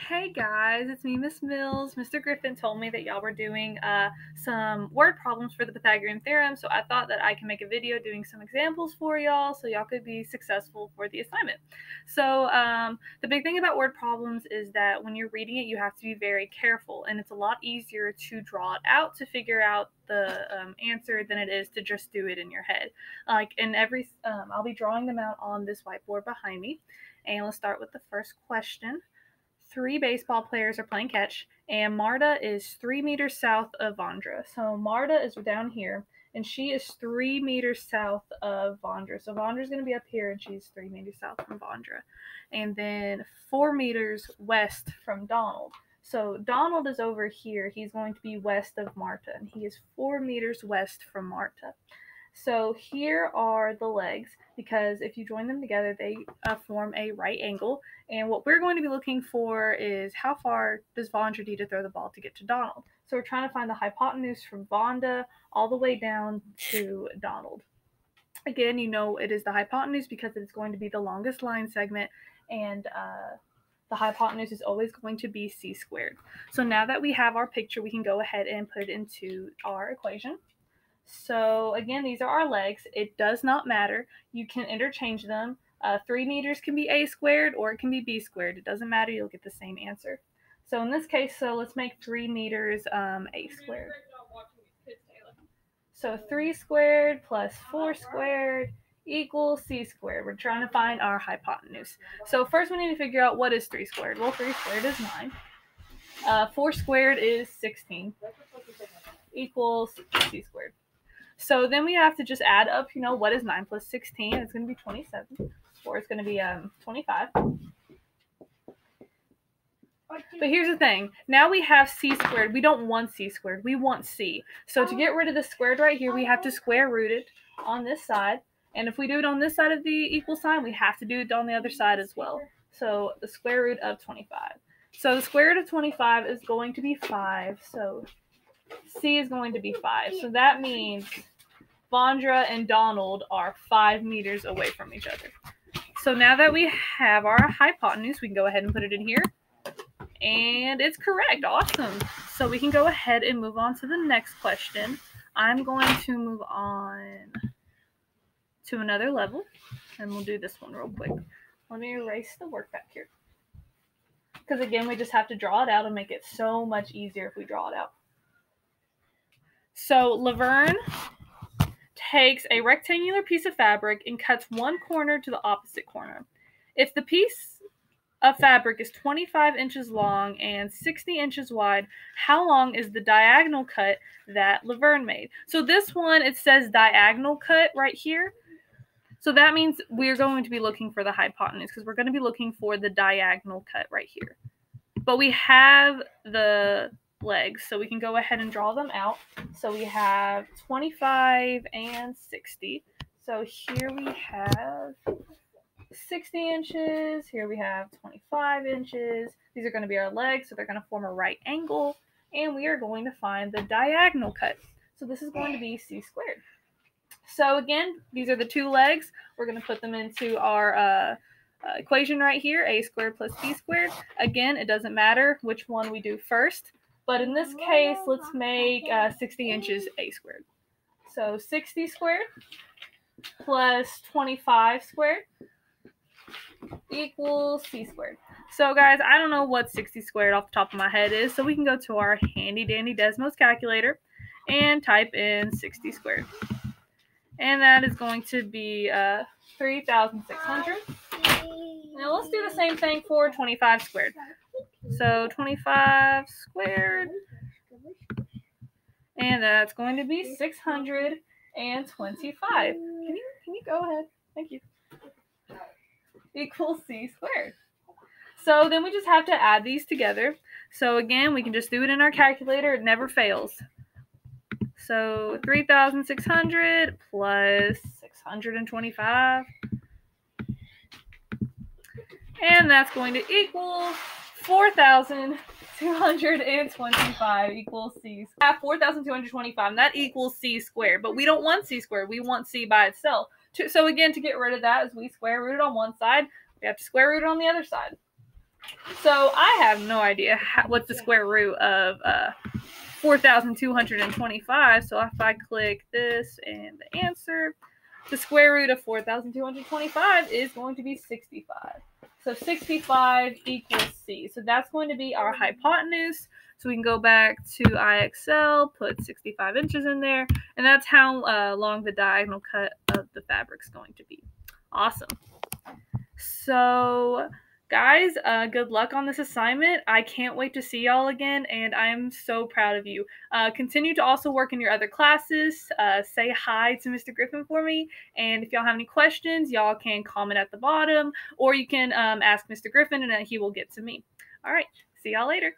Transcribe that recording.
Hey guys, it's me, Miss Mills. Mr. Griffin told me that y'all were doing some word problems for the Pythagorean theorem, so I thought that I can make a video doing some examples for y'all so y'all could be successful for the assignment. So the big thing about word problems is that when you're reading it, you have to be very careful, and it's a lot easier to draw it out to figure out the answer than it is to just do it in your head. I'll be drawing them out on this whiteboard behind me, and let's start with the first question. 3 baseball players are playing catch, and Marta is 3 meters south of Vondra. So Marta is down here, and she is 3 meters south of Vondra. So Vondra's going to be up here, and she's 3 meters south from Vondra. And then 4 meters west from Donald. So Donald is over here. He's going to be west of Marta, and he is 4 meters west from Marta. So here are the legs, because if you join them together, they form a right angle. And what we're going to be looking for is how far does Vondra need to throw the ball to get to Donald. So we're trying to find the hypotenuse from Vonda all the way down to Donald. Again, you know it is the hypotenuse because it's going to be the longest line segment, and the hypotenuse is always going to be c squared. So now that we have our picture, we can go ahead and put it into our equation. So again, these are our legs. It does not matter. You can interchange them. 3 meters can be a squared or it can be b squared. It doesn't matter. You'll get the same answer. So in this case, let's make 3 meters a squared. So 3 squared plus 4 squared equals c squared. We're trying to find our hypotenuse. So first we need to figure out what is 3 squared. Well, 3 squared is 9. 4 squared is 16 equals c squared. So then we have to just add up, what is 9 plus 16? It's going to be 27. Or it's going to be 25. But here's the thing. Now we have c squared. We don't want c squared. We want c. So to get rid of the squared right here, we have to square root it on this side. And if we do it on this side of the equal sign, we have to do it on the other side as well. So the square root of 25. So the square root of 25 is going to be 5. So c is going to be 5. So that means Vondra and Donald are 5 meters away from each other. So now that we have our hypotenuse, we can go ahead and put it in here. And it's correct. Awesome. So we can go ahead and move on to the next question. I'm going to move on to another level, and we'll do this one real quick. Let me erase the work back here. Because again, we just have to draw it out and make it so much easier if we draw it out. So Laverne takes a rectangular piece of fabric and cuts one corner to the opposite corner. If the piece of fabric is 25 inches long and 60 inches wide, how long is the diagonal cut that Laverne made? So this one, it says diagonal cut right here. So that means we're going to be looking for the hypotenuse because we're going to be looking for the diagonal cut right here. But we have the legs, so we can go ahead and draw them out. So we have 25 and 60. So here we have 60 inches. Here we have 25 inches. These are going to be our legs, so they're going to form a right angle. And we are going to find the diagonal cut. So this is going to be c squared. So again, these are the two legs. We're going to put them into our equation right here, a squared plus b squared. Again, it doesn't matter which one we do first. But in this case, let's make 60 inches a squared. So 60 squared plus 25 squared equals c squared. So guys, I don't know what 60 squared off the top of my head is, so we can go to our handy dandy Desmos calculator and type in 60 squared. And that is going to be 3,600. Now let's do the same thing for 25 squared. So 25 squared, and that's going to be 625. Can you go ahead? Thank you. Equals c squared. So then we just have to add these together. So again, we can just do it in our calculator. It never fails. So 3,600 plus 625. And that's going to equal 4,225 equals c. I have 4,225, and that equals c squared. But we don't want c squared. We want c by itself. So again, to get rid of that, as we square root it on one side, we have to square root it on the other side. So I have no idea what's the square root of 4,225. So if I click this and the answer, the square root of 4,225 is going to be 65. So 65 equals C. So that's going to be our hypotenuse. So we can go back to IXL, put 65 inches in there, and that's how long the diagonal cut of the fabric is going to be. Awesome. So guys, good luck on this assignment. I can't wait to see y'all again, and I'm so proud of you. Continue to also work in your other classes. Say hi to Mr. Griffin for me, and if y'all have any questions, y'all can comment at the bottom, or you can ask Mr. Griffin, and he will get to me. All right, see y'all later.